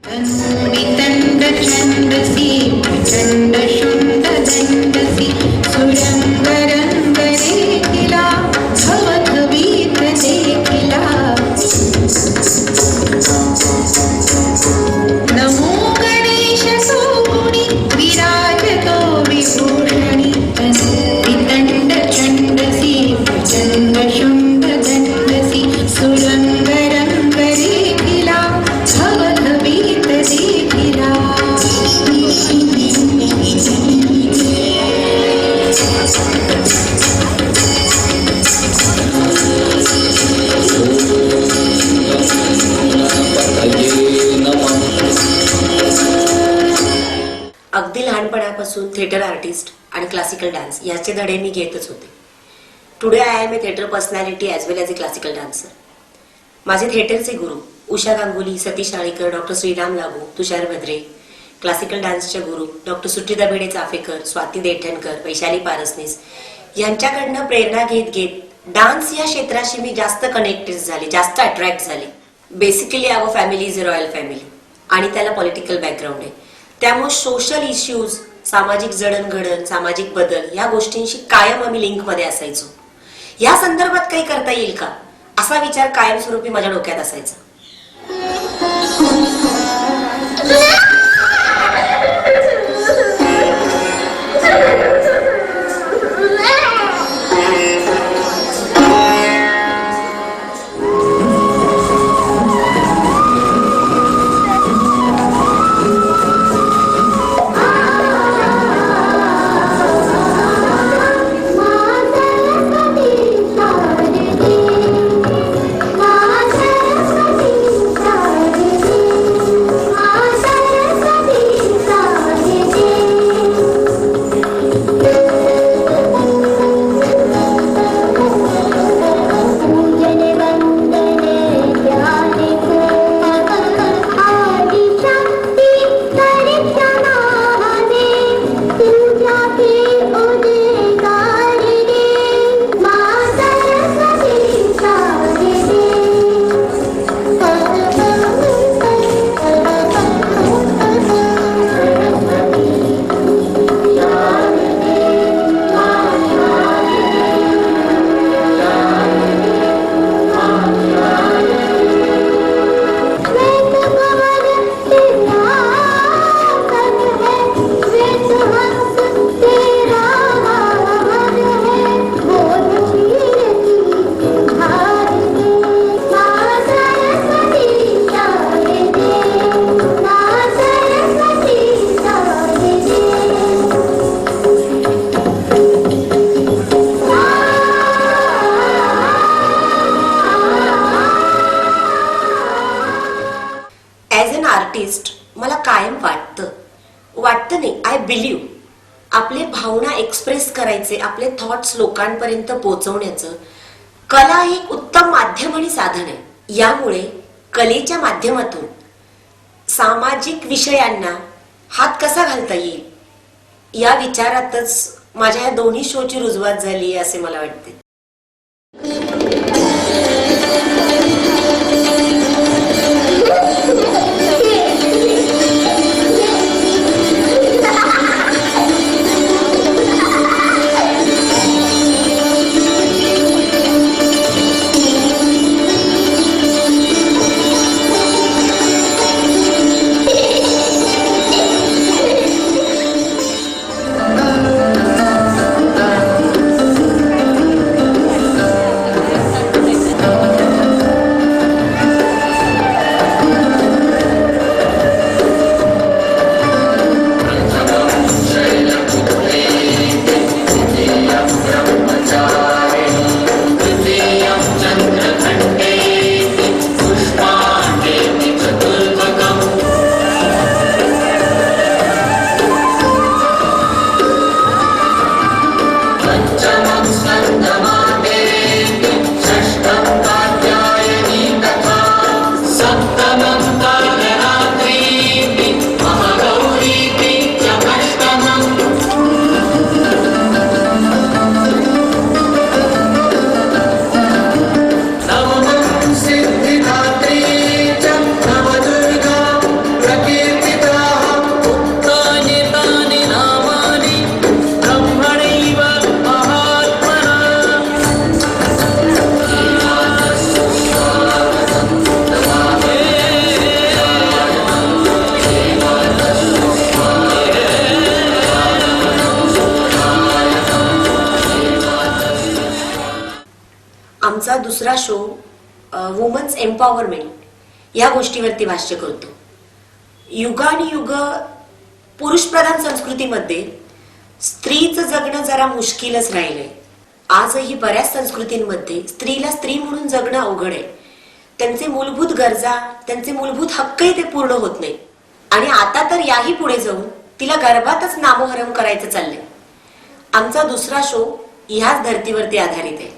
वितंड छंदसी प्रचंड शुंड दंडसी सुरंग रंग रेखिला भवभीत देखिला नमो गणेश सोगुणी विराजतो विभूषणी वितंड छंदसी प्रचंड शुंड दंडसी सुरंग रंग रेखिला भवभीत देखिला. अगदी लहानपणापासून थिएटर आर्टिस्ट आणि क्लासिकल डान्स याचे धडे मी घेतच होते. Today I am a theatre personality as well as a classical dancer. माझे थिएटरचे गुरु उषा गांगुली, सतीश आळीकर, डॉक्टर श्रीराम लागू, तुषार भद्रे. क्लासिकल डान्सचे गुरु डॉक्टर सुट्टीदा भिडे चाफेकर, स्वाती देठणकर, वैशाली पारसनीस यांच्याकडनं प्रेरणा घेत घेत डान्स या क्षेत्राशी मी जास्त कनेक्टेड झाले, जास्त अट्रॅक्ट झाले. Basically our family is a royal family आणि त्याला पॉलिटिकल बॅकग्राऊंड आहे. त्यामुळे सोशल इश्यूज, सामाजिक जडणघडण, सामाजिक बदल या गोष्टींशी कायम आम्ही लिंकमध्ये असायचो. या संदर्भात काही करता येईल का असा विचार कायमस्वरूपी माझ्या डोक्यात असायचा. मला कायम वाटतं नाही, आय बिलीव्ह आपले भावना एक्सप्रेस करायचे, आपले थॉट्स लोकांपर्यंत पोहोचवण्याचं कला एक उत्तम माध्यम आणि साधन आहे. यामुळे कलेच्या माध्यमातून सामाजिक विषयांना हात कसा घालता येईल या विचारातच माझ्या या दोन्ही शोची रुजवात झाली असे मला वाटते. दुसरा शो वुमन्स एम्पॉवरमेंट या गोष्टीवरती भाष्य करतो. युगानुयुग पुरुषप्रधान संस्कृतीमध्ये स्त्रीचं जगणं जरा मुश्किलच राहिलंय. आजही बऱ्याच संस्कृतींमध्ये स्त्रीला स्त्री म्हणून जगणं अवघड आहे. त्यांचे मूलभूत गरजा, त्यांचे मूलभूत हक्कही ते पूर्ण होत नाही. आणि आता तर याही पुढे जाऊन तिला गर्भातच नामोहरम करायचं चाललंय. आमचा दुसरा शो ह्याच धर्तीवरती आधारित आहे.